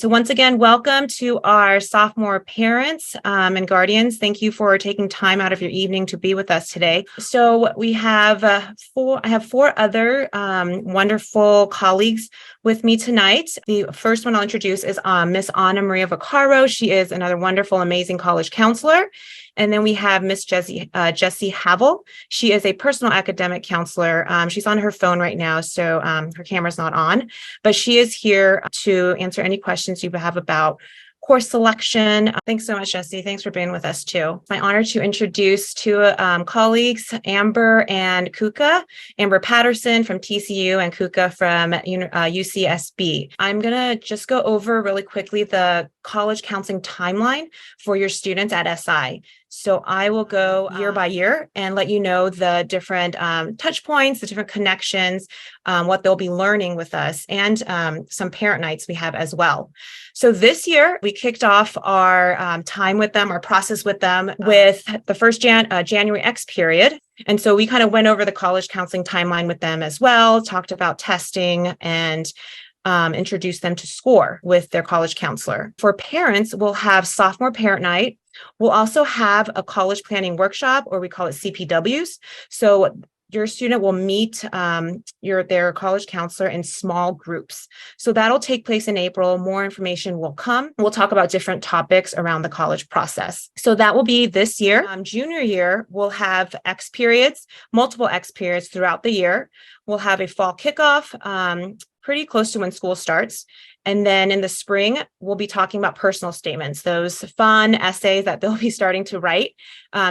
So once again, welcome to our sophomore parents and guardians. Thank you for taking time out of your evening to be with us today. So we have I have four other wonderful colleagues with me tonight. The first one I'll introduce is Miss Anna Maria Vaccaro. She is another wonderful, amazing college counselor. And then we have Miss Jessie Havel. She is a personal academic counselor. She's on her phone right now, so her camera's not on, but she is here to answer any questions you have about course selection. Thanks so much, Jessie. Thanks for being with us too. It's my honor to introduce two colleagues, Amber and Kuka. Amber Patterson from TCU and Kuka from UCSB. I'm going to just go over really quickly the college counseling timeline for your students at SI. So I will go year by year and let you know the different touch points, the different connections, what they'll be learning with us, and some parent nights we have as well. So this year we kicked off our time with them, our process with them with the first January X period. And so we kind of went over the college counseling timeline with them as well, talked about testing and introduced them to SCORE with their college counselor. For parents, we'll have sophomore parent night. We'll also have a college planning workshop, or we call it CPWs. So your student will meet their college counselor in small groups. So that'll take place in April. More information will come. We'll talk about different topics around the college process. So that will be this year. Junior year, we'll have X periods, multiple X periods throughout the year. We'll have a fall kickoff pretty close to when school starts. And then in the spring, we'll be talking about personal statements, those fun essays that they'll be starting to write.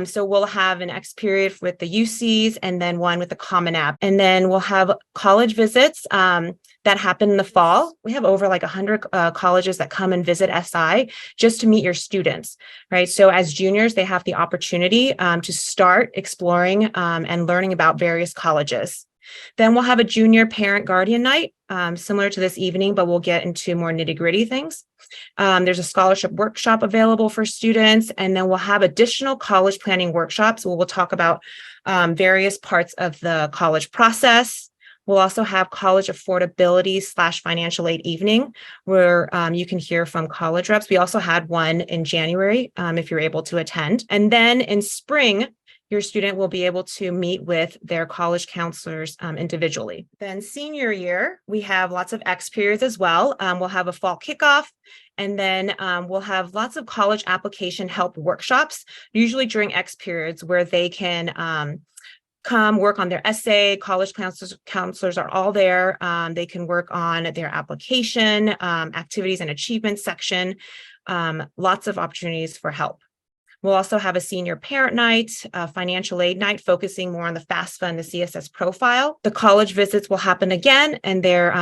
So we'll have an X period with the UCs and then one with the Common App. And then we'll have college visits that happen in the fall. We have over like 100 colleges that come and visit SI just to meet your students, right? So as juniors, they have the opportunity to start exploring and learning about various colleges. Then we'll have a junior parent guardian night, similar to this evening, but we'll get into more nitty-gritty things. There's a scholarship workshop available for students, and then we'll have additional college planning workshops where we'll talk about various parts of the college process. We'll also have college affordability / financial aid evening where you can hear from college reps. We also had one in January if you're able to attend. And then in spring, your student will be able to meet with their college counselors individually. Then senior year, we have lots of X periods as well. We'll have a fall kickoff, and then we'll have lots of college application help workshops, usually during X periods where they can come work on their essay. College counselors are all there. They can work on their application, activities and achievements section, lots of opportunities for help. We'll also have a senior parent night, a financial aid night, focusing more on the FAFSA and the CSS profile. The college visits will happen again, and they're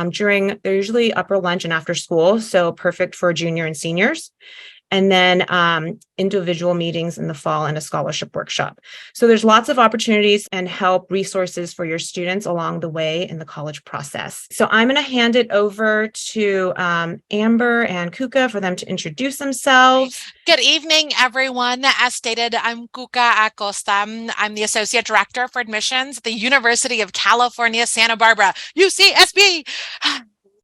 usually upper lunch and after school, so perfect for junior and seniors. And then individual meetings in the fall and a scholarship workshop. So there's lots of opportunities and help resources for your students along the way in the college process. So I'm going to hand it over to Amber and Kuka for them to introduce themselves. Good evening, everyone. As stated, I'm Kuka Acosta. I'm the Associate Director for Admissions at the University of California, Santa Barbara, UCSB.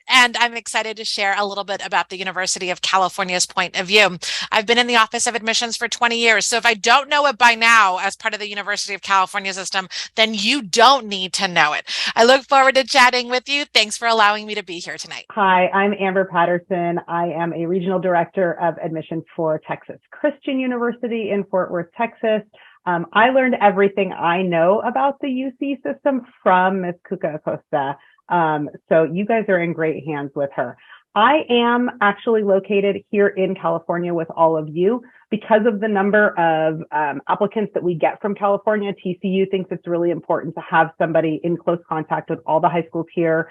And I'm excited to share a little bit about the University of California's point of view. I've been in the Office of Admissions for 20 years. So if I don't know it by now as part of the University of California system, then you don't need to know it. I look forward to chatting with you. Thanks for allowing me to be here tonight. Hi, I'm Amber Patterson. I am a Regional Director of Admissions for Texas Christian University in Fort Worth, Texas. I learned everything I know about the UC system from Ms. Kuka Acosta. So you guys are in great hands with her. I am actually located here in California with all of you. Because of the number of applicants that we get from California, TCU thinks it's really important to have somebody in close contact with all the high schools here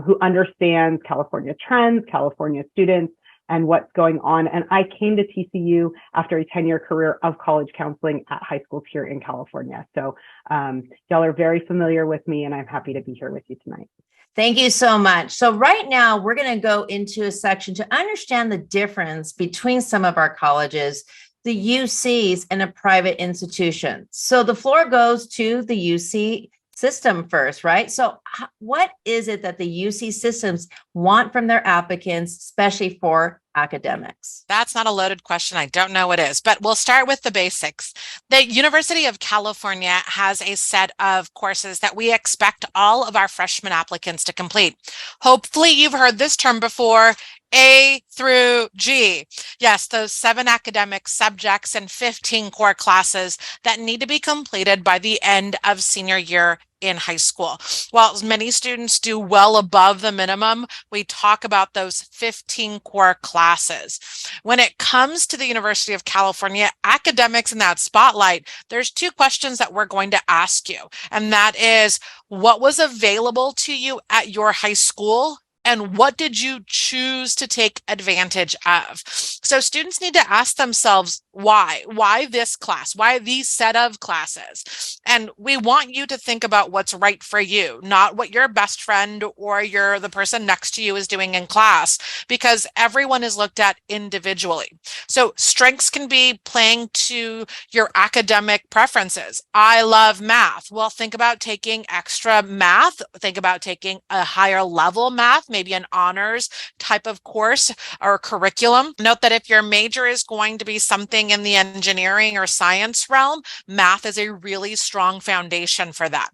who understands California trends, California students, and what's going on. And I came to TCU after a 10-year career of college counseling at high schools here in California. So y'all are very familiar with me, and I'm happy to be here with you tonight. Thank you so much. So right now we're going to go into a section to understand the difference between some of our colleges, the UCs, and a private institution. So the floor goes to the UC system first, right? So what is it that the UC systems want from their applicants, especially for academics? That's not a loaded question. I don't know what is, but we'll start with the basics. The University of California has a set of courses that we expect all of our freshman applicants to complete. Hopefully you've heard this term before, A through G. Yes, those 7 academic subjects and 15 core classes that need to be completed by the end of senior year in high school. While many students do well above the minimum, we talk about those 15 core classes. When it comes to the University of California, academics in that spotlight, there's 2 questions that we're going to ask you. And that is, what was available to you at your high school? And what did you choose to take advantage of? So students need to ask themselves, why? Why this class? Why these set of classes? And we want you to think about what's right for you, not what your best friend or the person next to you is doing in class, because everyone is looked at individually. So strengths can be playing to your academic preferences. I love math. Well, think about taking extra math. Think about taking a higher level math, maybe an honors type of course or curriculum. Note that if your major is going to be something in the engineering or science realm, math is a really strong foundation for that.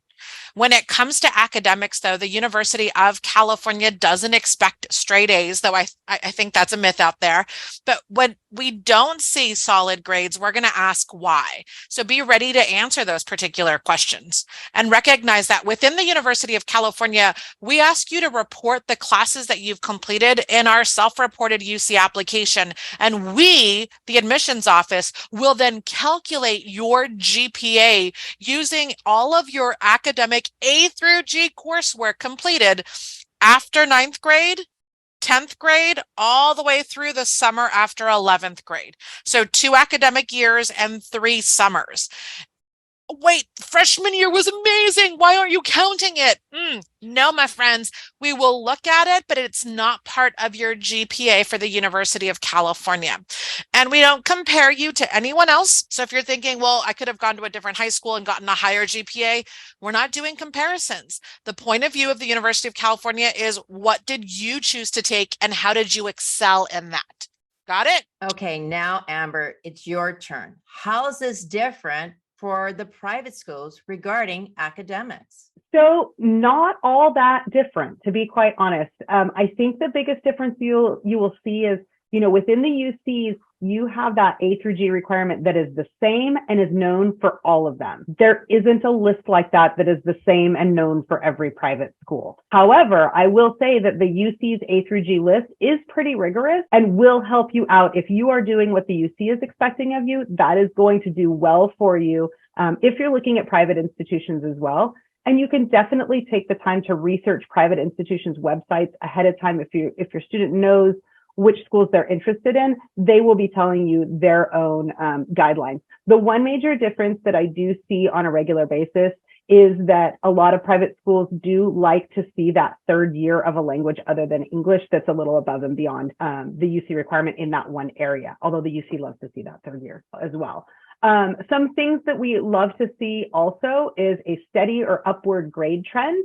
When it comes to academics, though, the University of California doesn't expect straight A's, though I think that's a myth out there. But when we don't see solid grades, we're going to ask why. So be ready to answer those particular questions and recognize that within the University of California, we ask you to report the classes that you've completed in our self-reported UC application. And we, the admissions office, will then calculate your GPA using all of your academic A through G coursework completed after 9th grade, 10th grade, all the way through the summer after 11th grade. So 2 academic years and 3 summers. Wait, freshman year was amazing. Why aren't you counting it? No, my friends, we will look at it, but it's not part of your GPA for the University of California. And we don't compare you to anyone else. So if you're thinking, well, I could have gone to a different high school and gotten a higher GPA, we're not doing comparisons. The point of view of the University of California is, what did you choose to take and how did you excel in that? Got it? Okay, now, Amber, it's your turn. How is this different for the private schools regarding academics? So not all that different, to be quite honest. I think the biggest difference you will see is, within the UCs, you have that A through G requirement that is the same and is known for all of them. There isn't a list like that is the same and known for every private school. However, I will say that the UC's A through G list is pretty rigorous and will help you out. If you are doing what the UC is expecting of you, that is going to do well for you if you're looking at private institutions as well. And you can definitely take the time to research private institutions' websites ahead of time. If your student knows which schools they're interested in, they will be telling you their own guidelines. The one major difference that I do see on a regular basis is that a lot of private schools do like to see that 3rd year of a language other than English that's a little above and beyond the UC requirement in that one area, although the UC loves to see that 3rd year as well. Some things that we love to see also is a steady or upward grade trend.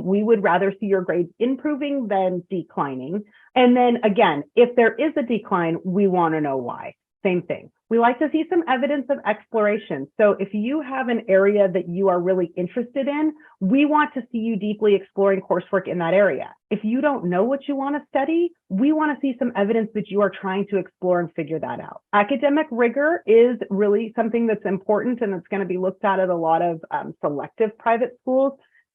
We would rather see your grades improving than declining. And then again, if there is a decline, we want to know why. Same thing. We like to see some evidence of exploration. So if you have an area that you are really interested in, we want to see you deeply exploring coursework in that area. If you don't know what you want to study, we want to see some evidence that you are trying to explore and figure that out. Academic rigor is really something that's important, and it's going to be looked at a lot of selective private schools.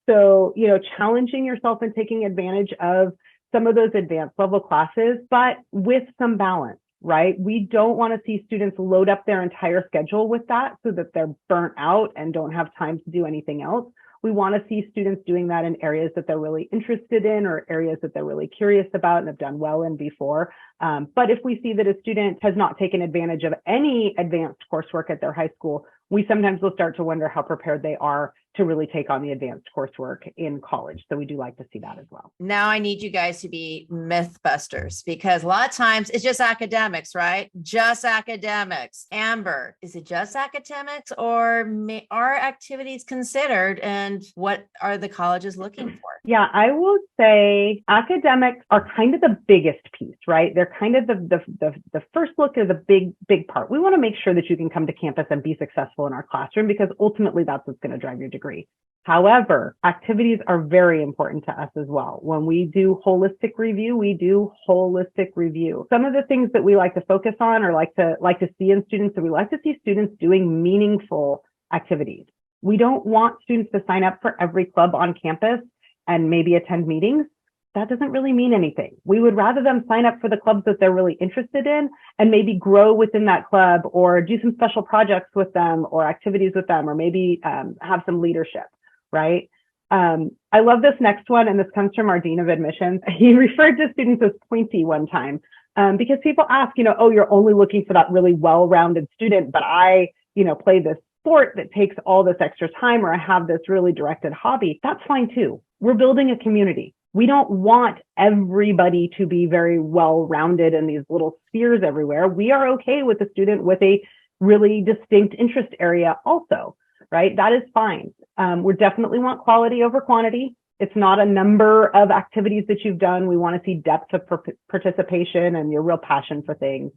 So, challenging yourself and taking advantage of some of those advanced level classes, but with some balance, right? We don't want to see students load up their entire schedule with that so that they're burnt out and don't have time to do anything else. We want to see students doing that in areas that they're really interested in or areas that they're really curious about and have done well in before. But if we see that a student has not taken advantage of any advanced coursework at their high school, we sometimes will start to wonder how prepared they are to really take on the advanced coursework in college. So we do like to see that as well. Now I need you guys to be myth busters, because a lot of times it's just academics, right? Just academics. Amber, is it just academics, or are activities considered, and what are the colleges looking for? Yeah, I will say academics are kind of the biggest piece, right? They're kind of the first look at the big part. We want to make sure that you can come to campus and be successful in our classroom, because ultimately that's what's going to drive your degree. However, activities are very important to us as well. When we do holistic review, we do holistic review. Some of the things that we like to focus on, or like to see in students, so we like to see students doing meaningful activities. We don't want students to sign up for every club on campus and maybe attend meetings. That doesn't really mean anything. We would rather them sign up for the clubs that they're really interested in and maybe grow within that club, or do some special projects with them, or activities with them, or maybe have some leadership, right? I love this next one, and this comes from our Dean of Admissions. He referred to students as pointy one time because people ask, oh, you're only looking for that really well-rounded student, but I, play this sport that takes all this extra time, or I have this really directed hobby. That's fine too. We're building a community. We don't want everybody to be very well-rounded in these little spheres everywhere. We are okay with a student with a really distinct interest area also, right? That is fine. We definitely want quality over quantity. It's not a number of activities that you've done. We want to see depth of participation and your real passion for things.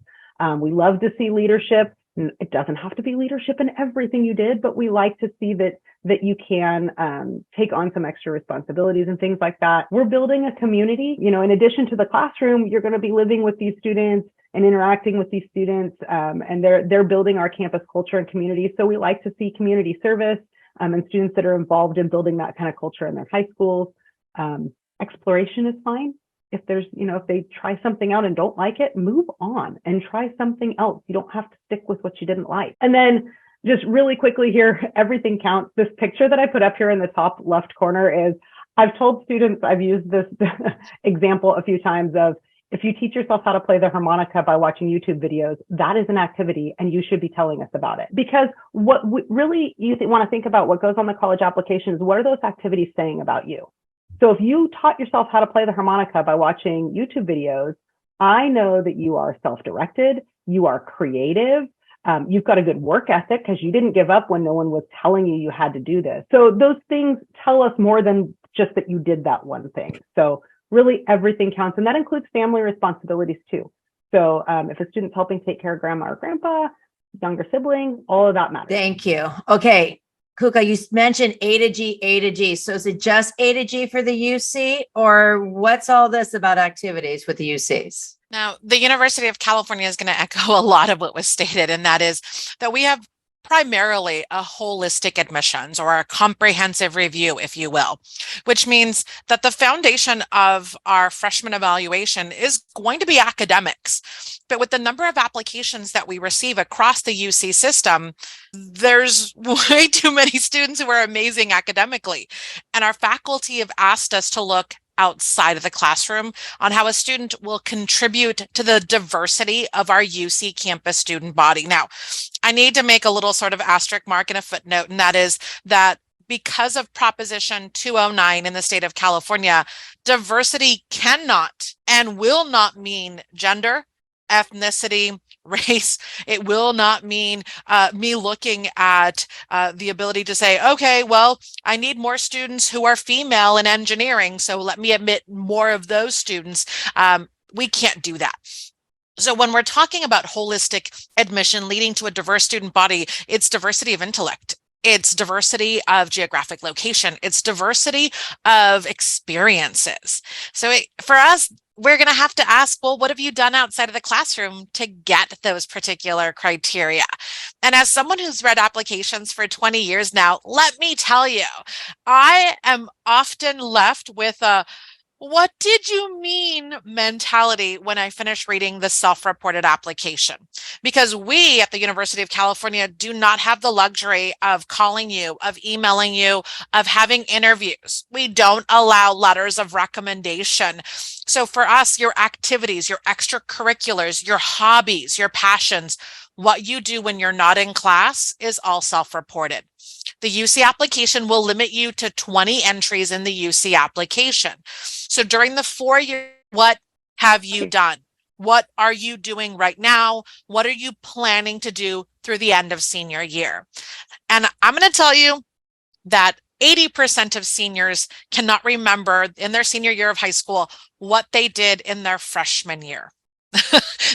We love to see leadership. It doesn't have to be leadership in everything you did, but we like to see that you can take on some extra responsibilities and things like that. We're building a community. In addition to the classroom, you're going to be living with these students and interacting with these students, and they're building our campus culture and community. So we like to see community service and students that are involved in building that kind of culture in their high schools. Exploration is fine. If there's, if they try something out and don't like it, move on and try something else. You don't have to stick with what you didn't like. And then just really quickly here, everything counts. This picture that I put up here in the top left corner is, I've told students, I've used this example a few times of, if you teach yourself how to play the harmonica by watching YouTube videos, that is an activity, and you should be telling us about it. Because what really you want to think about what goes on the college application is, what are those activities saying about you? So if you taught yourself how to play the harmonica by watching YouTube videos, I know that you are self-directed, you are creative, you've got a good work ethic because you didn't give up when no one was telling you had to do this. So those things tell us more than just that you did that one thing. So really everything counts, and that includes family responsibilities too. So if a student's helping take care of grandma or grandpa, younger sibling, all of that matters. Thank you. Okay. Kuka, you mentioned A to G. So is it just A to G for the UC, or what's all this about activities with the UCs? Now, the University of California is going to echo a lot of what was stated, and that is that we have primarily a holistic admissions, or a comprehensive review, if you will, which means that the foundation of our freshman evaluation is going to be academics. But with the number of applications that we receive across the UC system, there's way too many students who are amazing academically. And our faculty have asked us to look outside of the classroom on how a student will contribute to the diversity of our UC campus student body. Now, I need to make a little sort of asterisk mark and a footnote, and that is that because of Proposition 209 in the state of California, diversity cannot and will not mean gender, ethnicity, race. It will not mean me looking at the ability to say, okay, well, I need more students who are female in engineering, so let me admit more of those students. We can't do that. So when we're talking about holistic admission leading to a diverse student body, it's diversity of intellect. It's diversity of geographic location. It's diversity of experiences. So for us, we're going to have to ask, well, what have you done outside of the classroom to get those particular criteria? And as someone who's read applications for 20 years now, let me tell you, I am often left with a, what did you mean mentality when I finish reading the self-reported application? Because we at the University of California do not have the luxury of calling you, of emailing you, of having interviews. We don't allow letters of recommendation. So for us, your activities, your extracurriculars, your hobbies, your passions, What you do when you're not in class is all self-reported. The UC application will limit you to 20 entries in the UC application. So during the 4 years, what have you done? What are you doing right now? What are you planning to do through the end of senior year? And I'm going to tell you that 80% of seniors cannot remember in their senior year of high school what they did in their freshman year.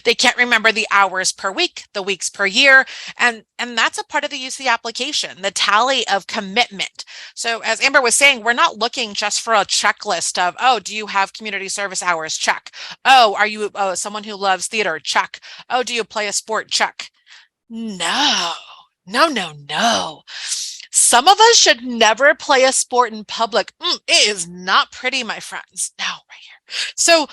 They can't remember the hours per week, the weeks per year, and that's a part of the UC application, the tally of commitment. So as Amber was saying, we're not looking just for a checklist of, oh, do you have community service hours? Check. Oh, are you someone who loves theater? Check. Oh, do you play a sport? Check. No. Some of us should never play a sport in public. It is not pretty, my friends. No, right here. So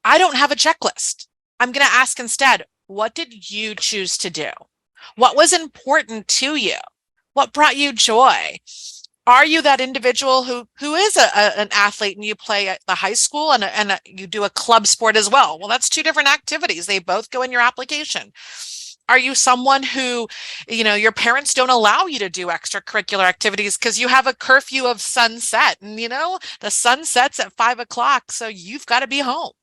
I don't have a checklist. I'm going to ask instead, what did you choose to do? What was important to you? What brought you joy? Are you that individual who is an athlete and you play at the high school and you do a club sport as well? Well, that's two different activities. They both go in your application. Are you someone who, your parents don't allow you to do extracurricular activities because you have a curfew of sunset and, the sun sets at 5 o'clock, so you've got to be home.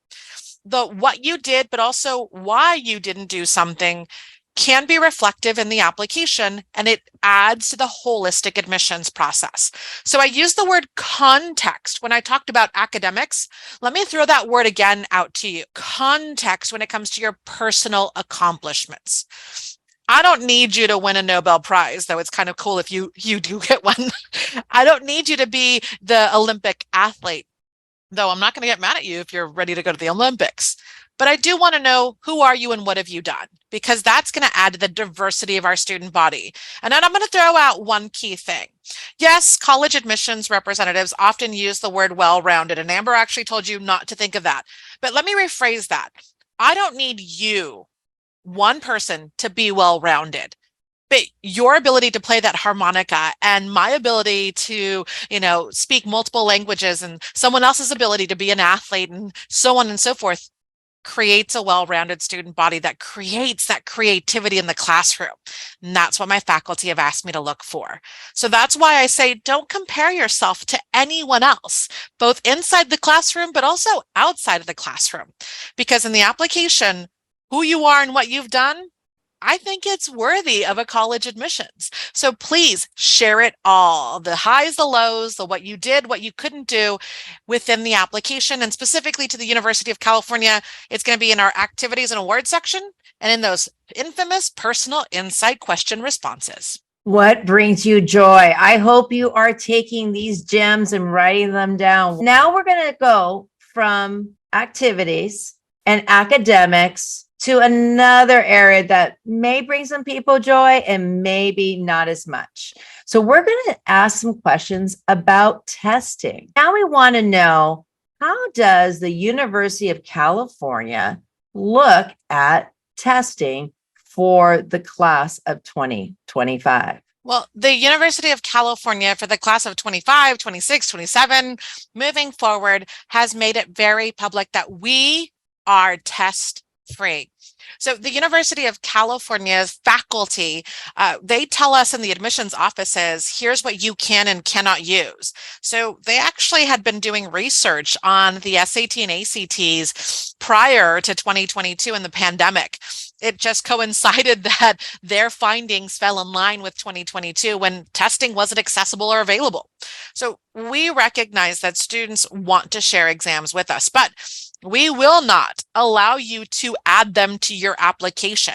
The what you did, but also why you didn't do something can be reflective in the application, and it adds to the holistic admissions process. So I use the word context when I talked about academics. Let me throw that word again out to you. Context when it comes to your personal accomplishments. I don't need you to win a Nobel Prize, though it's kind of cool if you do get one. I don't need you to be the Olympic athlete, though I'm not going to get mad at you if you're ready to go to the Olympics. But I do want to know, who are you and what have you done? Because that's going to add to the diversity of our student body. And then I'm going to throw out one key thing. Yes, college admissions representatives often use the word well-rounded, and Amber actually told you not to think of that. But let me rephrase that. I don't need you, one person, to be well-rounded. But your ability to play that harmonica and my ability to, speak multiple languages and someone else's ability to be an athlete and so on and so forth creates a well-rounded student body that creates that creativity in the classroom. And that's what my faculty have asked me to look for. So that's why I say, don't compare yourself to anyone else, both inside the classroom, but also outside of the classroom. Because in the application, who you are and what you've done, I think it's worthy of a college admissions. So please share it all, the highs, the lows, the what you did, what you couldn't do within the application. And specifically to the University of California, it's going to be in our activities and awards section and in those infamous personal insight question responses. What brings you joy? I hope you are taking these gems and writing them down. Now we're going to go from activities and academics to another area that may bring some people joy and maybe not as much. So we're going to ask some questions about testing. Now we want to know, how does the University of California look at testing for the class of 2025? Well, the University of California for the class of 25, 26, 27, moving forward, has made it very public that we are test-free. So the University of California's faculty, they tell us in the admissions offices, here's what you can and cannot use. So they actually had been doing research on the SAT and ACTs prior to 2022 and the pandemic. It just coincided that their findings fell in line with 2022 when testing wasn't accessible or available. So we recognize that students want to share exams with us, but we will not allow you to add them to your application.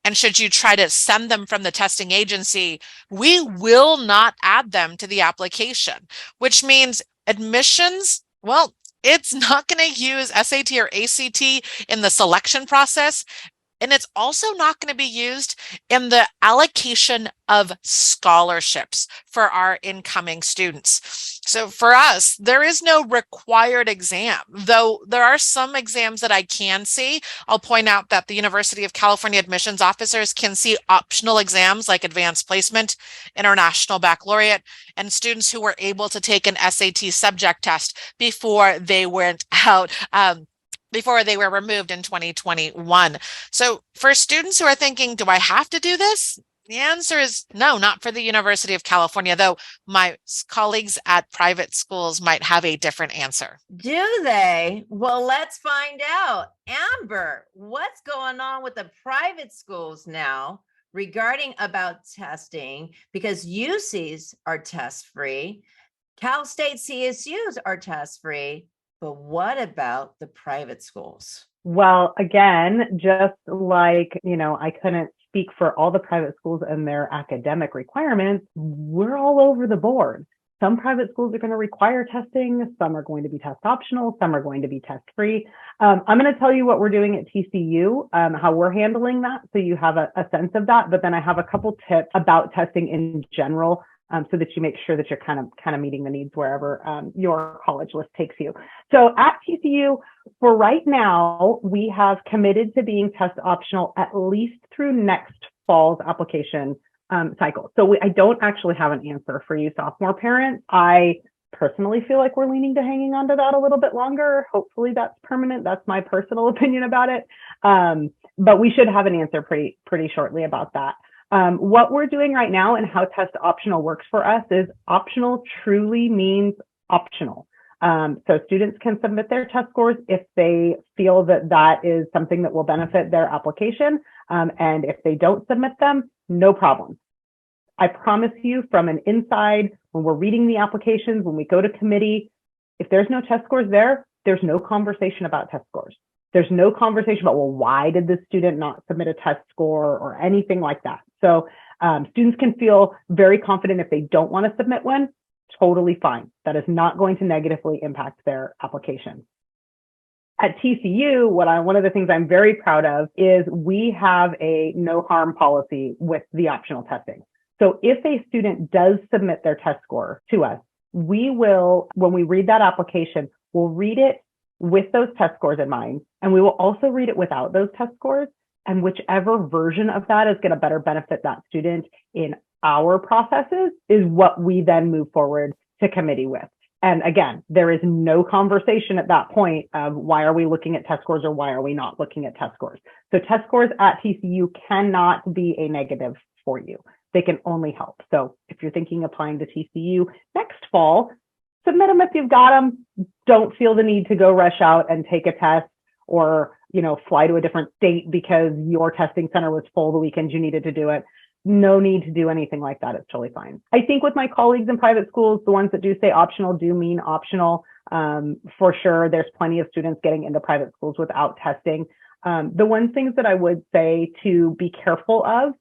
And should you try to send them from the testing agency, we will not add them to the application, which means admissions, well, it's not going to use SAT or ACT in the selection process. And it's also not going to be used in the allocation of scholarships for our incoming students. So for us, there is no required exam, though there are some exams that I can see. I'll point out that the University of California admissions officers can see optional exams like advanced placement, international baccalaureate, and students who were able to take an SAT subject test before they went out before they were removed in 2021. So for students who are thinking, do I have to do this? The answer is no, not for the University of California, though my colleagues at private schools might have a different answer. Do they? Well, let's find out. Amber, what's going on with the private schools now regarding about testing? Because UCs are test-free, Cal State CSUs are test-free, but what about the private schools? Well, again, just like, I couldn't speak for all the private schools and their academic requirements, we're all over the board. Some private schools are going to require testing. Some are going to be test optional. Some are going to be test free. I'm going to tell you what we're doing at TCU, how we're handling that, so you have a sense of that. But then I have a couple tips about testing in general, so that you make sure that you're kind of meeting the needs wherever your college list takes you. So at TCU, for right now, we have committed to being test optional at least through next fall's application cycle. So I don't actually have an answer for you sophomore parents. I personally feel like we're leaning to hanging on to that a little bit longer. Hopefully that's permanent. That's my personal opinion about it. But we should have an answer pretty shortly about that. What we're doing right now and how test optional works for us is optional truly means optional. So students can submit their test scores if they feel that that is something that will benefit their application. And if they don't submit them, no problem. I promise you from an inside, when we're reading the applications, when we go to committee, if there's no test scores there, there's no conversation about test scores. There's no conversation about, well, why did the student not submit a test score or anything like that. So students can feel very confident if they don't want to submit one, totally fine. That is not going to negatively impact their application. At TCU, one of the things I'm very proud of is we have a no harm policy with the optional testing. So if a student does submit their test score to us, we will, when we read that application, we'll read it with those test scores in mind, and we will also read it without those test scores. And whichever version of that is going to better benefit that student in our processes is what we then move forward to committee with. And again, there is no conversation at that point of why are we looking at test scores or why are we not looking at test scores. So test scores at TCU cannot be a negative for you. They can only help. So if you're thinking applying to TCU next fall, submit them if you've got them. Don't feel the need to go rush out and take a test or, fly to a different state because your testing center was full the weekend you needed to do it. No need to do anything like that. It's totally fine. I think with my colleagues in private schools, the ones that do say optional do mean optional. For sure, there's plenty of students getting into private schools without testing. The one things that I would say to be careful of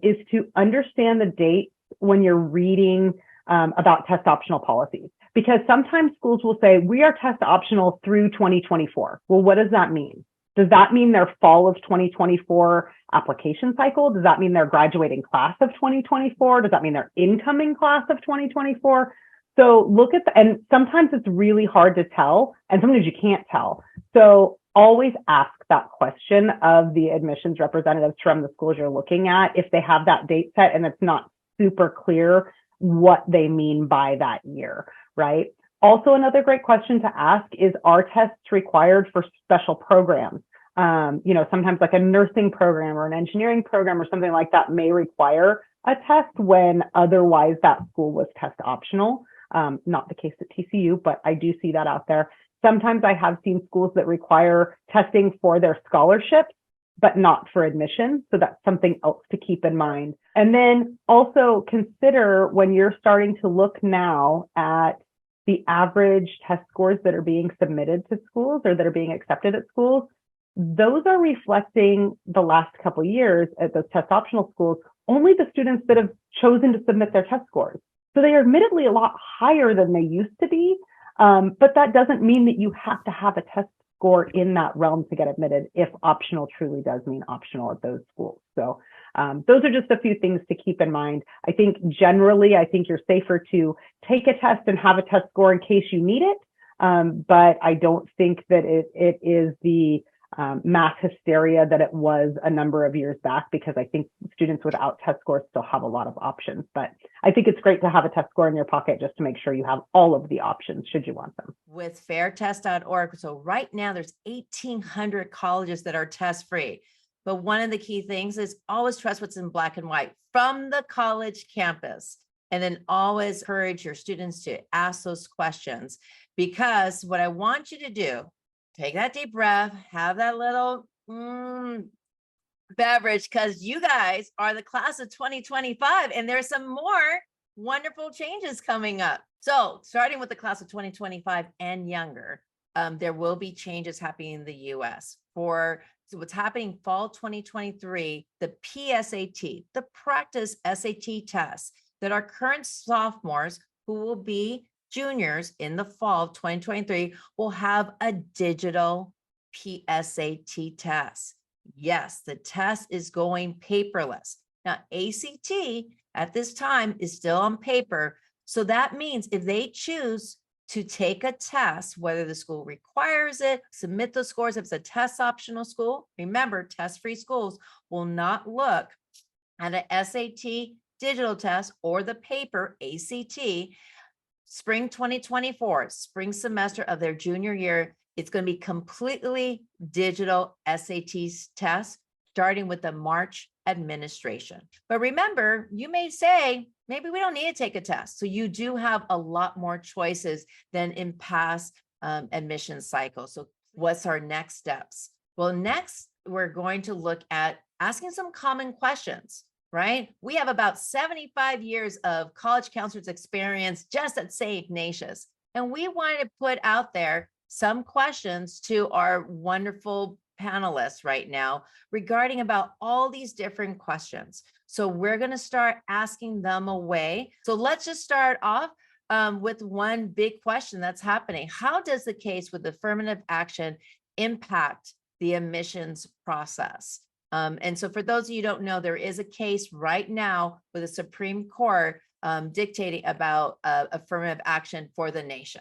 is to understand the dates when you're reading about test optional policies. Because sometimes schools will say, we are test optional through 2024. Well, what does that mean? Does that mean their fall of 2024 application cycle? Does that mean their graduating class of 2024? Does that mean their incoming class of 2024? So look at and sometimes it's really hard to tell, and sometimes you can't tell. So always ask that question of the admissions representatives from the schools you're looking at if they have that date set and it's not super clear what they mean by that year, right? Also, another great question to ask is, are tests required for special programs? Sometimes like a nursing program or an engineering program or something like that may require a test when otherwise that school was test optional. Not the case at TCU, but I do see that out there. Sometimes I have seen schools that require testing for their scholarships, but not for admission. So that's something else to keep in mind. And then also consider when you're starting to look now at the average test scores that are being submitted to schools or that are being accepted at schools, those are reflecting the last couple of years at those test optional schools, only the students that have chosen to submit their test scores. So they are admittedly a lot higher than they used to be, but that doesn't mean that you have to have a test score in that realm to get admitted if optional truly does mean optional at those schools. So those are just a few things to keep in mind. I think generally, you're safer to take a test and have a test score in case you need it. But I don't think that it is the math hysteria that it was a number of years back, because I think students without test scores still have a lot of options. But I think it's great to have a test score in your pocket just to make sure you have all of the options should you want them. With fairtest.org. So right now there's 1,800 colleges that are test free. But one of the key things is always trust what's in black and white from the college campus. And then always encourage your students to ask those questions, because what I want you to do, take that deep breath, have that little beverage, because you guys are the class of 2025 and there's some more wonderful changes coming up. So starting with the class of 2025 and younger, there will be changes happening in the US. For what's happening fall 2023, the PSAT, the practice SAT tests that our current sophomores who will be juniors in the fall of 2023 will have a digital PSAT test. Yes, the test is going paperless. Now, ACT at this time is still on paper. So that means if they choose to take a test, whether the school requires it, submit the scores, if it's a test optional school, remember, test-free schools will not look at an SAT digital test or the paper ACT. Spring 2024, spring semester of their junior year, it's going to be completely digital SAT tests, starting with the March administration. But remember, you may say, maybe we don't need to take a test. So you do have a lot more choices than in past admission cycles. So what's our next steps? Well, next, we're going to look at asking some common questions, right? We have about 75 years of college counselors experience just at St. Ignatius. And we wanted to put out there some questions to our wonderful panelists right now regarding about all these different questions. So we're going to start asking them away. So let's just start off with one big question that's happening. How does the case with affirmative action impact the admissions process? And so for those of you who don't know, there is a case right now with the Supreme Court dictating about affirmative action for the nation.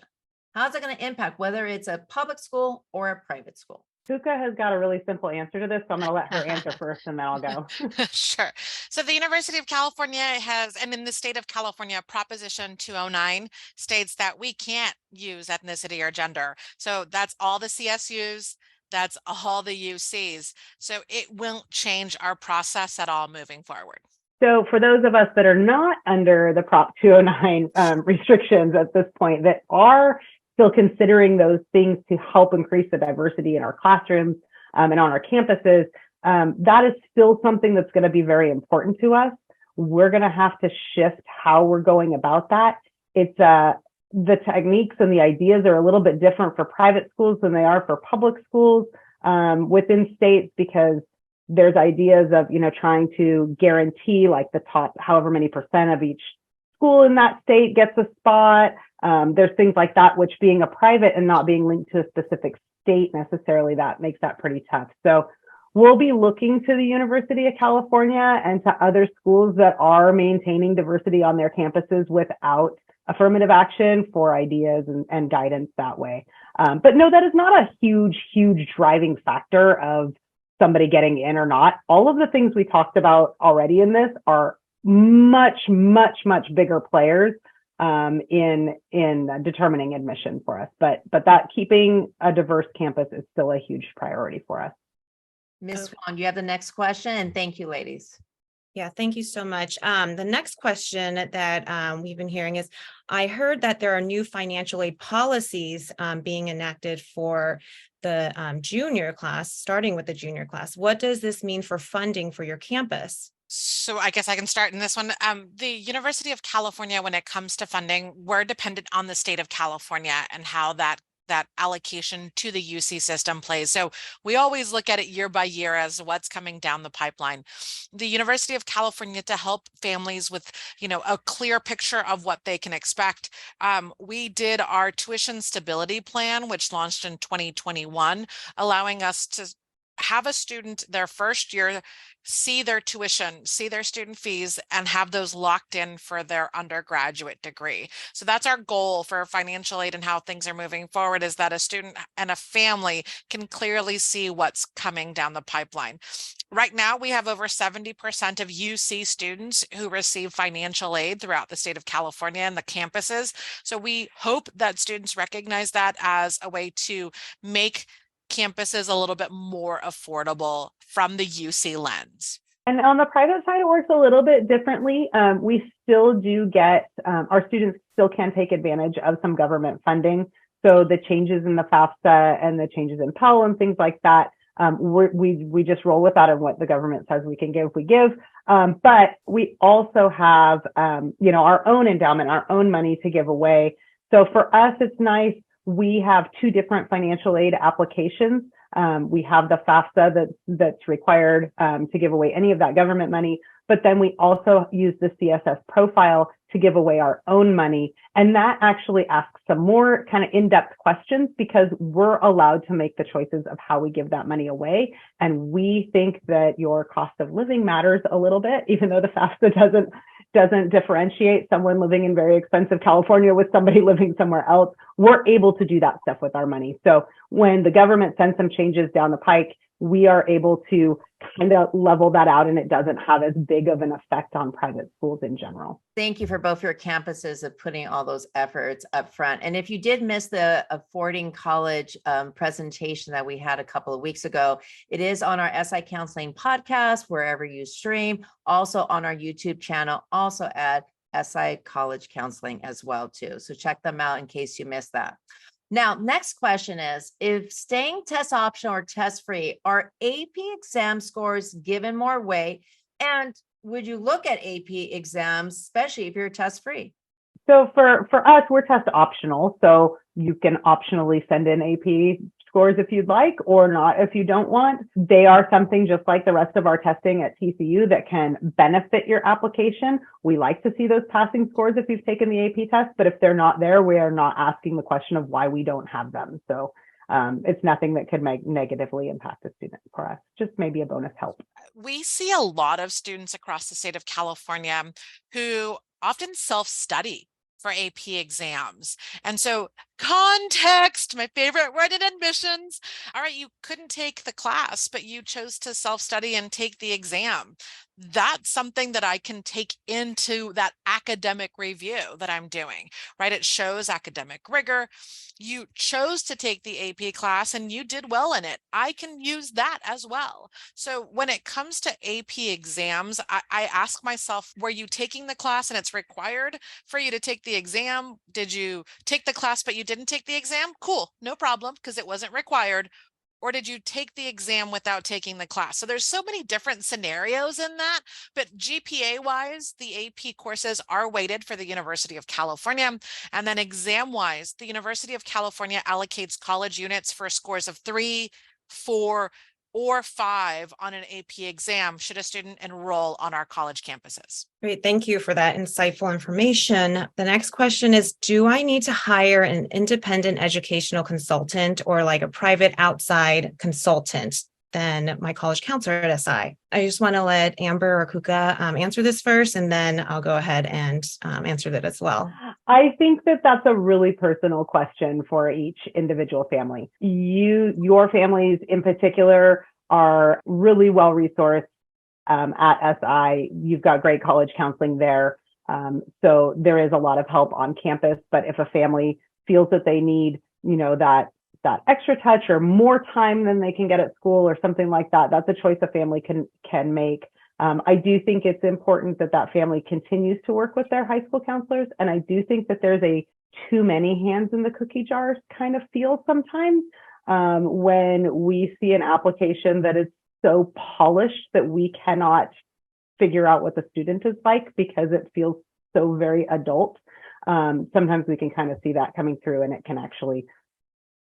How's it going to impact whether it's a public school or a private school? Kuka has got a really simple answer to this, so I'm going to let her answer first and then I'll go. Sure. So the University of California has, and in the state of California, Proposition 209 states that we can't use ethnicity or gender. So that's all the CSUs, that's all the UCs. So it won't change our process at all moving forward. So for those of us that are not under the Prop 209 restrictions at this point, that are still considering those things to help increase the diversity in our classrooms and on our campuses, that is still something that's going to be very important to us. We're going to have to shift how we're going about that. It's the techniques and the ideas are a little bit different for private schools than they are for public schools within states, because there's ideas of, trying to guarantee like the top however many % of each school in that state gets a spot. There's things like that, which being a private and not being linked to a specific state necessarily, that makes that pretty tough. So we'll be looking to the University of California and to other schools that are maintaining diversity on their campuses without affirmative action for ideas and guidance that way. But no, that is not a huge driving factor of somebody getting in or not. All of the things we talked about already in this are much bigger players in determining admission for us. But that keeping a diverse campus is still a huge priority for us. Ms. Swan, you have the next question, and thank you, ladies. Yeah, thank you so much. The next question that we've been hearing is, I heard that there are new financial aid policies being enacted for the junior class, starting with the junior class. What does this mean for funding for your campus? So I guess I can start in this one. The University of California, when it comes to funding, we're dependent on the state of California and how that allocation to the UC system plays. So we always look at it year by year as what's coming down the pipeline. The University of California, to help families with, a clear picture of what they can expect, we did our tuition stability plan, which launched in 2021, allowing us to have a student their first year see their tuition, see their student fees, and have those locked in for their undergraduate degree. So that's our goal for financial aid and how things are moving forward, is that a student and a family can clearly see what's coming down the pipeline. Right now, we have over 70% of UC students who receive financial aid throughout the state of California and the campuses. So we hope that students recognize that as a way to make campuses a little bit more affordable from the UC lens. And on the private side, it works a little bit differently. We still do get, our students still can take advantage of some government funding. So the changes in the FAFSA and the changes in Pell and things like that, we just roll with that, and what the government says we can give, we give. But we also have, our own endowment, our own money to give away. So for us, it's nice. We have two different financial aid applications. We have the FAFSA that's required to give away any of that government money, but then we also use the CSS profile to give away our own money. And that actually asks some more kind of in-depth questions, because we're allowed to make the choices of how we give that money away. And we think that your cost of living matters a little bit, even though the FAFSA doesn't differentiate someone living in very expensive California with somebody living somewhere else. We're able to do that stuff with our money. So when the government sends some changes down the pike, we are able to kind of level that out, and it doesn't have as big of an effect on private schools in general. Thank you for both your campuses of putting all those efforts up front. And if you did miss the Affording College presentation that we had a couple of weeks ago, it is on our SI Counseling podcast, wherever you stream, also on our YouTube channel, also at SI College Counseling as well too. So check them out in case you missed that. Now, next question is, if staying test optional or test free, are AP exam scores given more weight? And would you look at AP exams, especially if you're test free? So for us, we're test optional. So you can optionally send in AP scores if you'd like, or not if you don't want. They are something just like the rest of our testing at TCU that can benefit your application. We like to see those passing scores if you've taken the AP test, but if they're not there, we are not asking the question of why we don't have them. So it's nothing that could negatively impact a student for us, just maybe a bonus help. We see a lot of students across the state of California who often self-study for AP exams. And so context, my favorite word in admissions. All right, you couldn't take the class, but you chose to self-study and take the exam. That's something that I can take into that academic review that I'm doing, right? It shows academic rigor. You chose to take the AP class and you did well in it. I can use that as well. So when it comes to AP exams, I ask myself, were you taking the class and it's required for you to take the exam? Did you take the class, but you didn't take the exam? Cool, no problem, because it wasn't required. Or did you take the exam without taking the class? So there's so many different scenarios in that, but GPA wise, the AP courses are weighted for the University of California. And then exam wise, the University of California allocates college units for scores of 3, 4, or 5 on an AP exam should a student enroll on our college campuses. Great. Thank you for that insightful information. The next question is, do I need to hire an independent educational consultant or like a private outside consultant than my college counselor at SI? I just want to let Amber or Kuka answer this first, and then I'll go ahead and answer that as well. I think that that's a really personal question for each individual family. Your families in particular are really well resourced at SI. You've got great college counseling there. So there is a lot of help on campus, but if a family feels that they need, that extra touch or more time than they can get at school or something like that, that's a choice a family can make. I do think it's important that family continues to work with their high school counselors. And I do think that there's a too many hands in the cookie jar kind of feel sometimes when we see an application that is so polished that we cannot figure out what the student is like because it feels so very adult. Sometimes we can kind of see that coming through, and it can actually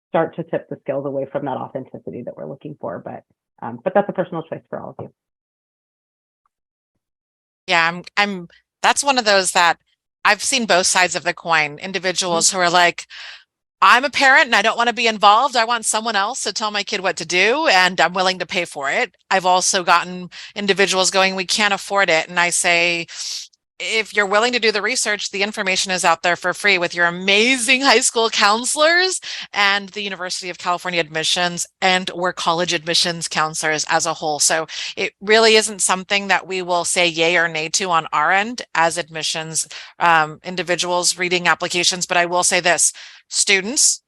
start to tip the scales away from that authenticity that we're looking for. But that's a personal choice for all of you. Yeah, that's one of those that I've seen both sides of the coin. Individuals who are like, I'm a parent and I don't want to be involved. I want someone else to tell my kid what to do, and I'm willing to pay for it. I've also gotten individuals going, we can't afford it. And I say, if you're willing to do the research, the information is out there for free with your amazing high school counselors and the University of California admissions and or college admissions counselors as a whole. So it really isn't something that we will say yay or nay to on our end as admissions individuals reading applications. But I will say this, students,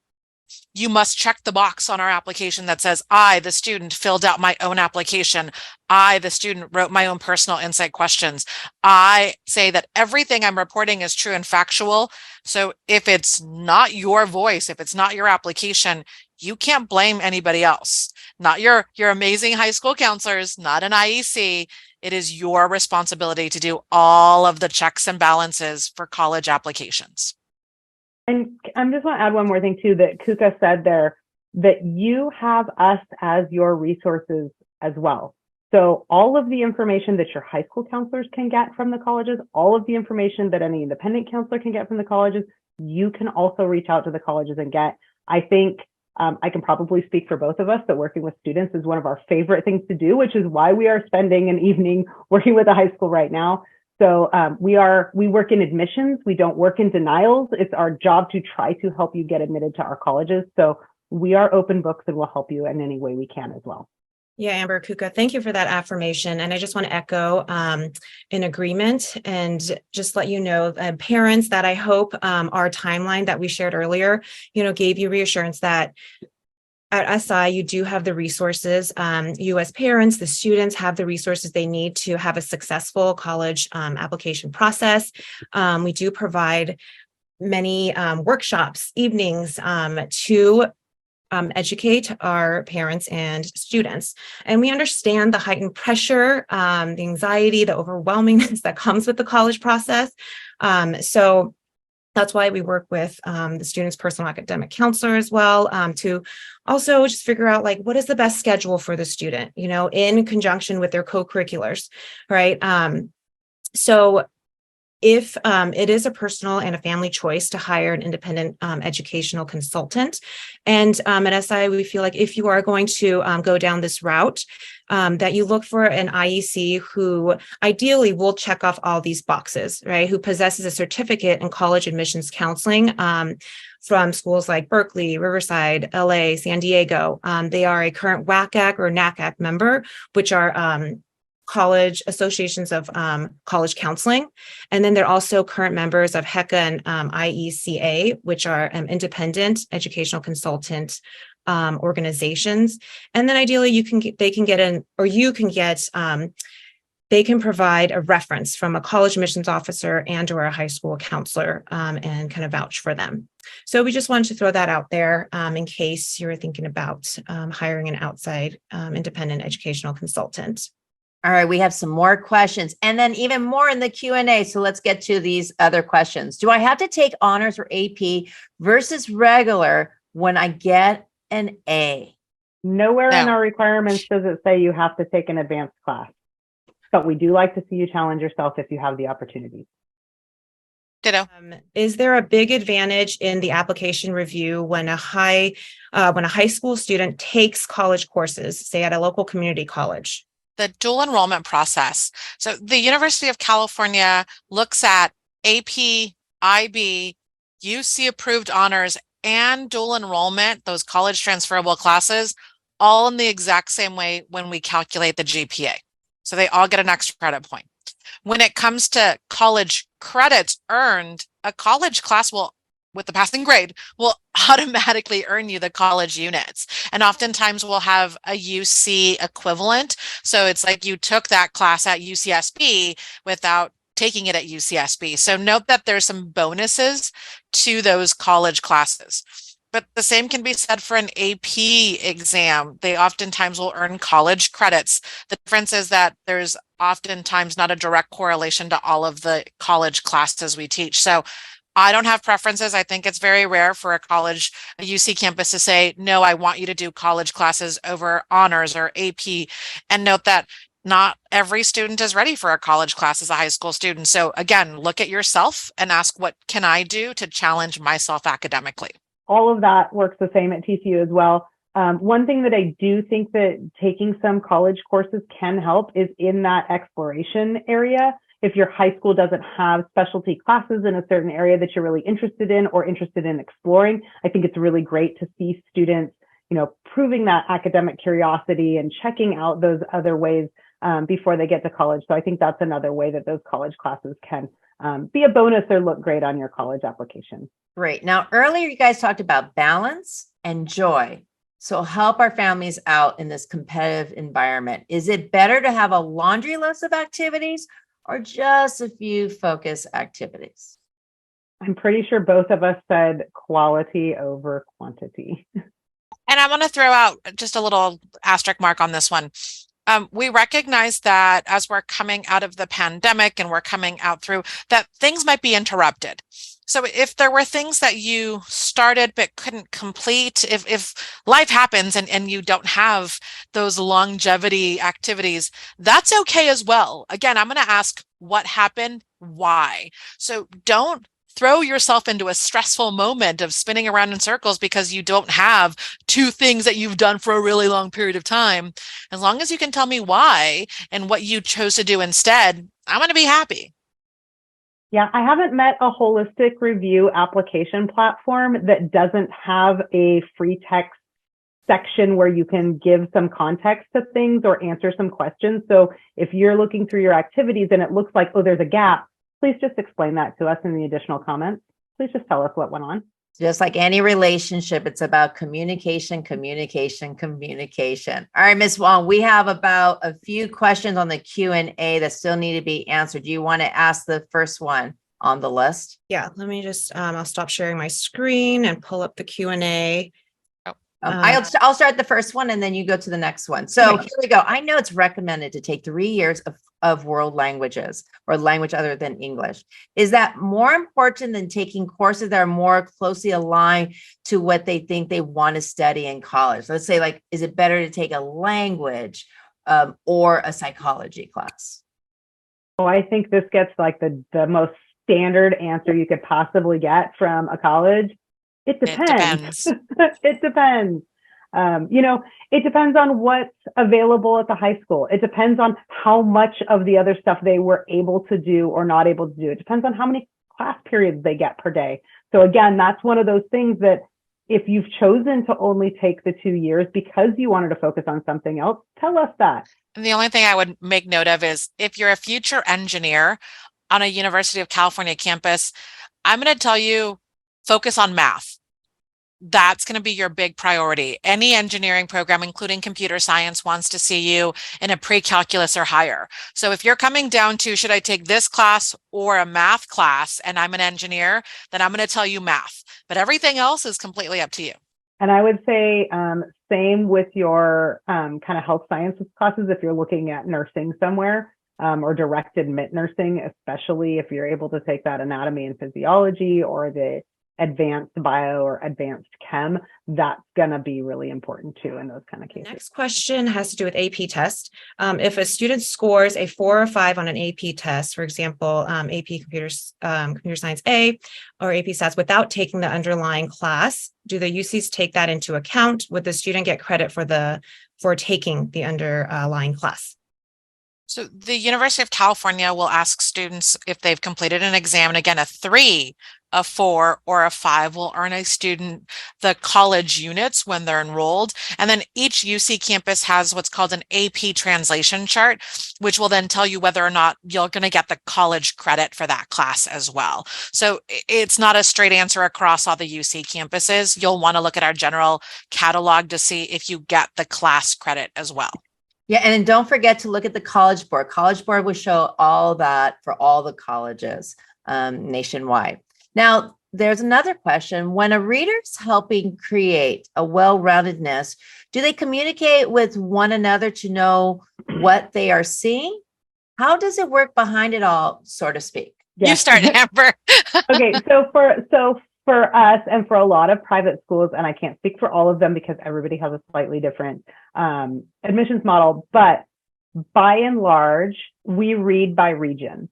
you must check the box on our application that says, I, the student, filled out my own application. I, the student, wrote my own personal insight questions. I say that everything I'm reporting is true and factual. So if it's not your voice, if it's not your application, you can't blame anybody else. Not your amazing high school counselors, not an IEC. It is your responsibility to do all of the checks and balances for college applications. And I just want to add one more thing too, that Kuka said there, that you have us as your resources as well. So all of the information that your high school counselors can get from the colleges, all of the information that any independent counselor can get from the colleges, you can also reach out to the colleges and get. I think I can probably speak for both of us that working with students is one of our favorite things to do, which is why we are spending an evening working with a high school right now. So we work in admissions. We don't work in denials. It's our job to try to help you get admitted to our colleges. So we are open books and we'll help you in any way we can as well. Yeah, Amber, Kuka, thank you for that affirmation. And I just want to echo in agreement and just let you know, parents, that I hope our timeline that we shared earlier, gave you reassurance that at SI, you do have the resources. You as parents, the students have the resources they need to have a successful college application process. We do provide many workshops, evenings to educate our parents and students. And we understand the heightened pressure, the anxiety, the overwhelmingness that comes with the college process. So that's why we work with the students' personal academic counselor as well, to also just figure out what is the best schedule for the student, in conjunction with their co-curriculars, right? So if it is a personal and a family choice to hire an independent educational consultant, and at SI, we feel like if you are going to go down this route, that you look for an IEC who ideally will check off all these boxes, right? Who possesses a certificate in college admissions counseling from schools like Berkeley, Riverside, LA, San Diego. They are a current WACAC or NACAC member, which are college associations of college counseling. And then they're also current members of HECA and IECA, which are independent educational consultant organizations. And then ideally they can provide a reference from a college admissions officer and or a high school counselor and kind of vouch for them. So we just wanted to throw that out there in case you were thinking about hiring an outside independent educational consultant. All right, we have some more questions and then even more in the Q&A. So let's get to these other questions. Do I have to take honors or AP versus regular when I get an A? Nowhere in our requirements does it say you have to take an advanced class, but we do like to see you challenge yourself if you have the opportunity. Ditto. Is there a big advantage in the application review when a high school student takes college courses, say at a local community college? The dual enrollment process. So the University of California looks at AP, IB, UC approved honors, and dual enrollment, those college transferable classes, all in the exact same way when we calculate the GPA. So they all get an extra credit point. When it comes to college credits earned, a college class with the passing grade will automatically earn you the college units. And oftentimes we'll have a UC equivalent. So it's like you took that class at UCSB without taking it at UCSB. So note that there's some bonuses to those college classes. But the same can be said for an AP exam. They oftentimes will earn college credits. The difference is that there's oftentimes not a direct correlation to all of the college classes we teach. So I don't have preferences. I think it's very rare for a UC campus to say, no, I want you to do college classes over honors or AP. And note that not every student is ready for a college class as a high school student. So again, look at yourself and ask, what can I do to challenge myself academically? all of that works the same at TCU as well. One thing that I do think that taking some college courses can help is in that exploration area. If your high school doesn't have specialty classes in a certain area that you're really interested in or interested in exploring, I think it's really great to see students, proving that academic curiosity and checking out those other ways before they get to college. So I think that's another way that those college classes can be a bonus or look great on your college application. Great. Now, earlier you guys talked about balance and joy. So help our families out in this competitive environment. Is it better to have a laundry list of activities or just a few focus activities? I'm pretty sure both of us said quality over quantity. And I want to throw out just a little asterisk mark on this one. We recognize that as we're coming out of the pandemic and we're coming out through that things might be interrupted. So if there were things that you started but couldn't complete, if life happens and you don't have those longevity activities, that's okay as well. Again, I'm going to ask what happened, why. So don't throw yourself into a stressful moment of spinning around in circles because you don't have two things that you've done for a really long period of time. As long as you can tell me why and what you chose to do instead, I'm going to be happy. Yeah, I haven't met a holistic review application platform that doesn't have a free text section where you can give some context to things or answer some questions. So if you're looking through your activities and it looks like, oh, there's a gap, please just explain that to us in the additional comments. Please just tell us what went on. Just like any relationship, it's about communication, communication, communication. All right, Ms. Wong, we have about a few questions on the Q&A that still need to be answered. Do you want to ask the first one on the list? Yeah, let me just, I'll stop sharing my screen and pull up the Q&A. I'll start the first one and then you go to the next one. So here we go. I know it's recommended to take 3 years of world languages or language other than English. Is that more important than taking courses that are more closely aligned to what they think they want to study in college? Let's say, like, is it better to take a language or a psychology class? Oh, I think this gets like the most standard answer you could possibly get from a college. It depends. It depends. It depends on what's available at the high school. It depends on how much of the other stuff they were able to do or not able to do. It depends on how many class periods they get per day. So again, that's one of those things that if you've chosen to only take the 2 years because you wanted to focus on something else, tell us that. And the only thing I would make note of is if you're a future engineer on a University of California campus, I'm going to tell you, focus on math. That's going to be your big priority. Any engineering program, including computer science, wants to see you in a pre-calculus or higher. So if you're coming down to, should I take this class or a math class, and I'm an engineer, then I'm going to tell you math. But everything else is completely up to you. And I would say same with your kind of health sciences classes if you're looking at nursing somewhere or direct admit nursing, especially if you're able to take that anatomy and physiology or the advanced bio or advanced chem, that's going to be really important too in those kind of cases. Next question has to do with AP test. If a student scores a 4 or 5 on an AP test, for example, AP computer science A or AP stats without taking the underlying class, do the UCs take that into account? Would the student get credit for taking the underlying class? So the University of California will ask students if they've completed an exam, and again, a 3, a 4, or a 5 will earn a student the college units when they're enrolled. And then each UC campus has what's called an AP translation chart, which will then tell you whether or not you're going to get the college credit for that class as well. So it's not a straight answer across all the UC campuses. You'll want to look at our general catalog to see if you get the class credit as well. Yeah, and then don't forget to look at the College Board. College Board will show all that for all the colleges nationwide. Now, there's another question. When a reader's helping create a well-roundedness, do they communicate with one another to know what they are seeing? How does it work behind it all, so to speak? Yes. You start, Amber. Okay, so for us and for a lot of private schools, and I can't speak for all of them because everybody has a slightly different admissions model, but by and large, we read by region.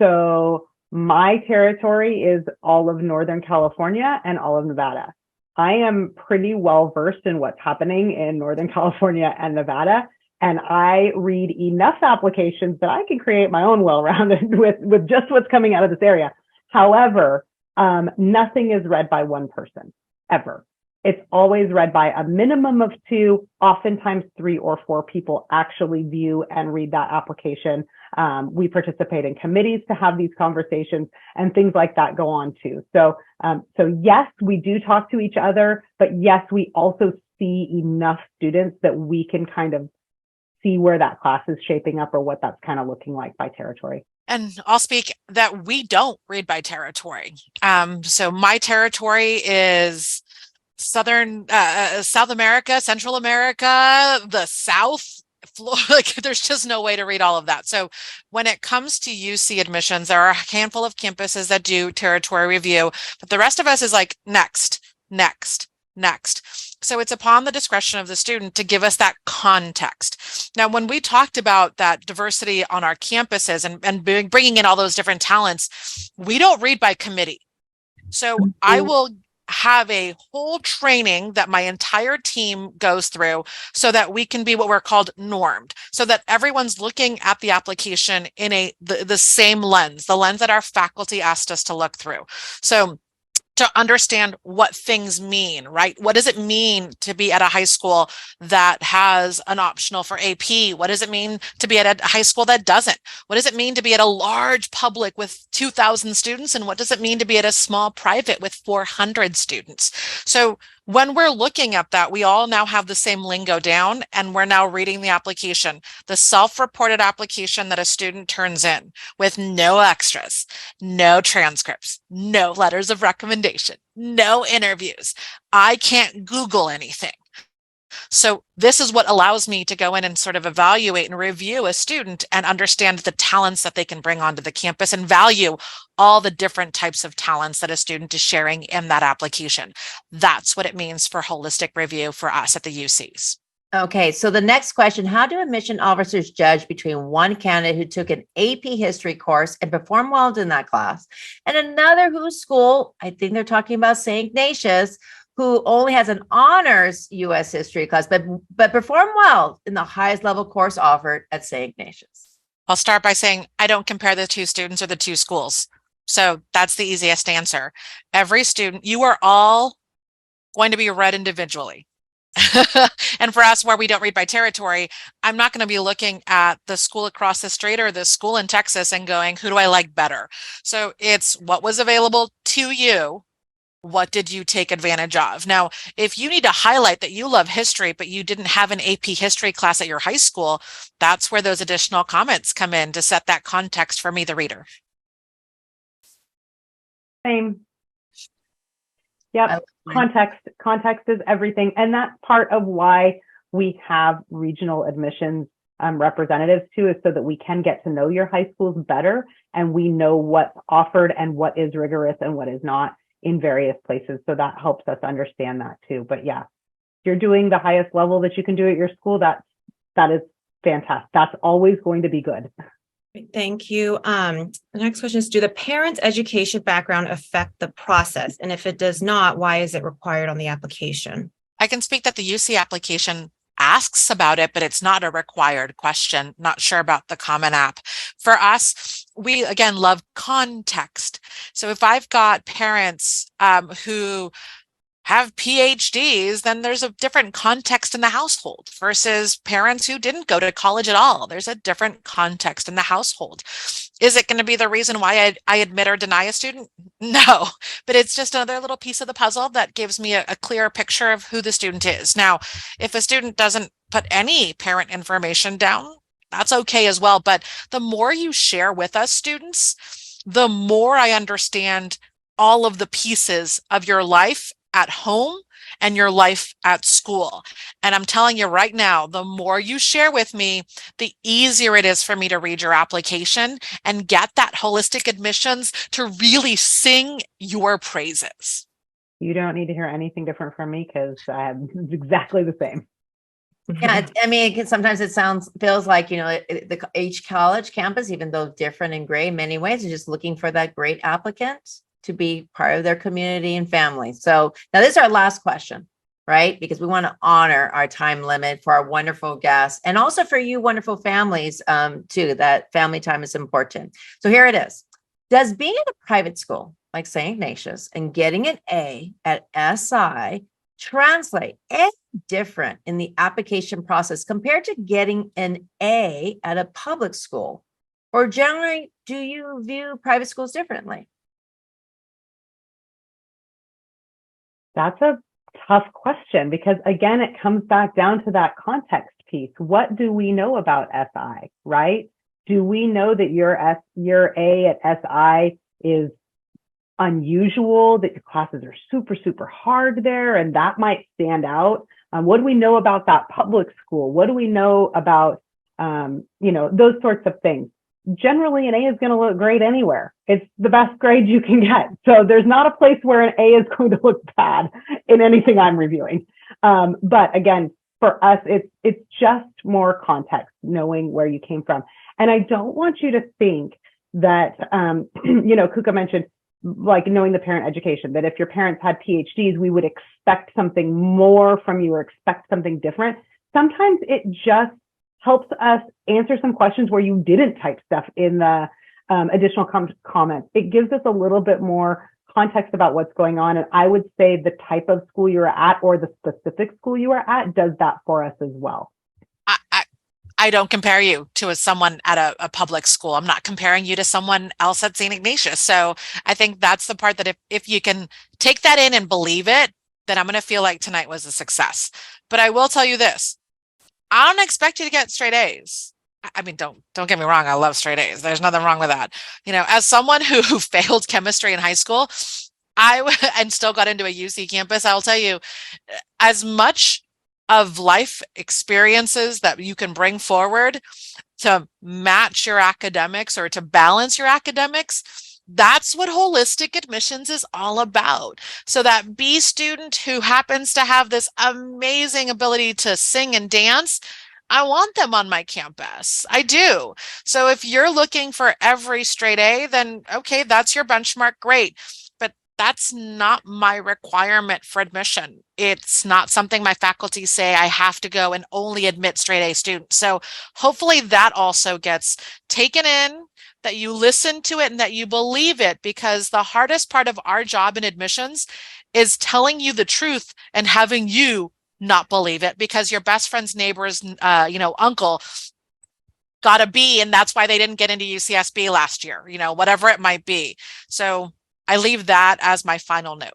So my territory is all of Northern California and all of Nevada. I am pretty well versed in what's happening in Northern California and Nevada. And I read enough applications that I can create my own well-rounded with just what's coming out of this area. However, nothing is read by one person ever. It's always read by a minimum of two, oftentimes 3 or 4 people actually view and read that application. We participate in committees to have these conversations, and things like that go on too. So yes, we do talk to each other, but yes, we also see enough students that we can kind of see where that class is shaping up or what that's kind of looking like by territory. And I'll speak that we don't read by territory. So my territory is South America, Central America, the South. Like, there's just no way to read all of that. So when it comes to UC admissions, there are a handful of campuses that do territory review, but the rest of us is like next. So it's upon the discretion of the student to give us that context. Now, when we talked about that diversity on our campuses and bringing in all those different talents, we don't read by committee. So I will have a whole training that my entire team goes through so that we can be what we're called normed, so that everyone's looking at the application in the same lens, the lens that our faculty asked us to look through. So to understand what things mean, right? What does it mean to be at a high school that has an optional for AP? What does it mean to be at a high school that doesn't? What does it mean to be at a large public with 2,000 students? And what does it mean to be at a small private with 400 students? So when we're looking at that, we all now have the same lingo down, and we're now reading the application, the self-reported application that a student turns in with no extras, no transcripts, no letters of recommendation, no interviews. I can't Google anything. So this is what allows me to go in and sort of evaluate and review a student and understand the talents that they can bring onto the campus and value all the different types of talents that a student is sharing in that application. That's what it means for holistic review for us at the UCs. Okay, so the next question, how do admission officers judge between one candidate who took an AP history course and performed well in that class and another whose school, I think they're talking about St. Ignatius, who only has an honors U.S. history class, but performed well in the highest level course offered at St. Ignatius? I'll start by saying I don't compare the two students or the two schools. So that's the easiest answer. Every student, you are all going to be read individually. And for us, where we don't read by territory, I'm not going to be looking at the school across the street or the school in Texas and going, who do I like better? So it's what was available to you. What did you take advantage of? Now, if you need to highlight that you love history, but you didn't have an AP history class at your high school, that's where those additional comments come in to set that context for me, the reader. Same. Yep. Context is everything. And that's part of why we have regional admissions representatives too, is so that we can get to know your high schools better and we know what's offered and what is rigorous and what is not in various places. So that helps us understand that too. But yeah, if you're doing the highest level that you can do at your school, that is fantastic. That's always going to be good. Thank you. The next question is, do the parents' education background affect the process? And if it does not, why is it required on the application? I can speak that the UC application asks about it, but it's not a required question. Not sure about the Common App. For us, we, again, love context. So if I've got parents who have PhDs, then there's a different context in the household versus parents who didn't go to college at all. There's a different context in the household. Is it going to be the reason why I admit or deny a student? No, but it's just another little piece of the puzzle that gives me a clearer picture of who the student is. Now, if a student doesn't put any parent information down, that's okay as well. But the more you share with us students, the more I understand all of the pieces of your life at home and your life at school. And I'm telling you right now, the more you share with me, the easier it is for me to read your application and get that holistic admissions to really sing your praises. You don't need to hear anything different from me because I'm exactly the same. Yeah, I mean, sometimes it feels like, each college campus, even though different and great in many ways, is just looking for that great applicant to be part of their community and family. So now this is our last question, right? Because we want to honor our time limit for our wonderful guests and also for you wonderful families too, that family time is important. So here it is. Does being at a private school like St. Ignatius and getting an A at SI translate any different in the application process compared to getting an A at a public school? Or generally, do you view private schools differently? That's a tough question because, again, it comes back down to that context piece. What do we know about SI, right? Do we know that your A at SI is unusual, that your classes are super, super hard there, and that might stand out? What do we know about that public school? What do we know about, those sorts of things? Generally, an A is going to look great anywhere. It's the best grade you can get. So there's not a place where an A is going to look bad in anything I'm reviewing. But again, for us, it's just more context, knowing where you came from. And I don't want you to think that, Kuka mentioned, like knowing the parent education, that if your parents had PhDs, we would expect something more from you or expect something different. Sometimes it just helps us answer some questions where you didn't type stuff in the additional comments. It gives us a little bit more context about what's going on. And I would say the type of school you were at or the specific school you were at does that for us as well. I don't compare you to someone at a public school. I'm not comparing you to someone else at St. Ignatius. So I think that's the part that if you can take that in and believe it, then I'm going to feel like tonight was a success. But I will tell you this. I don't expect you to get straight A's. I mean, don't get me wrong. I love straight A's. There's nothing wrong with that. As someone who failed chemistry in high school, and still got into a UC campus, I'll tell you, as much of life experiences that you can bring forward to match your academics or to balance your academics, that's what holistic admissions is all about. So that B student who happens to have this amazing ability to sing and dance, I want them on my campus. I do. So if you're looking for every straight A, then okay, that's your benchmark. Great. But that's not my requirement for admission. It's not something my faculty say I have to go and only admit straight A students. So hopefully that also gets taken in, that you listen to it and that you believe it, because the hardest part of our job in admissions is telling you the truth and having you not believe it because your best friend's neighbor's, uncle got a B and that's why they didn't get into UCSB last year, whatever it might be. So I leave that as my final note.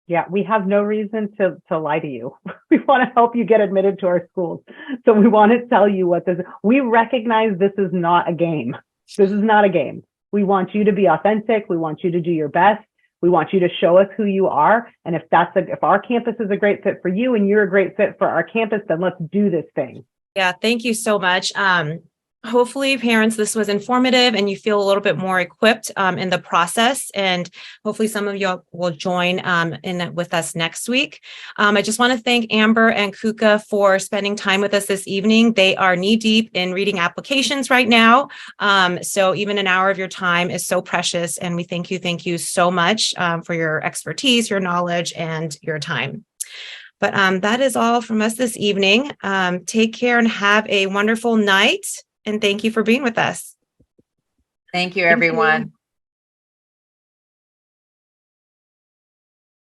Yeah, we have no reason to lie to you. We want to help you get admitted to our schools. So we want to tell you what this is. We recognize this is not a game. This is not a game. We want you to be authentic. We want you to do your best. We want you to show us who you are. And if our campus is a great fit for you and you're a great fit for our campus, then let's do this thing. Yeah, thank you so much. Hopefully, parents, this was informative and you feel a little bit more equipped in the process. And hopefully some of you will join in with us next week. I just want to thank Amber and Kuka for spending time with us this evening. They are knee deep in reading applications right now. So even an hour of your time is so precious. And we thank you so much for your expertise, your knowledge, and your time. But that is all from us this evening. Take care and have a wonderful night. And thank you for being with us. Thank you, everyone.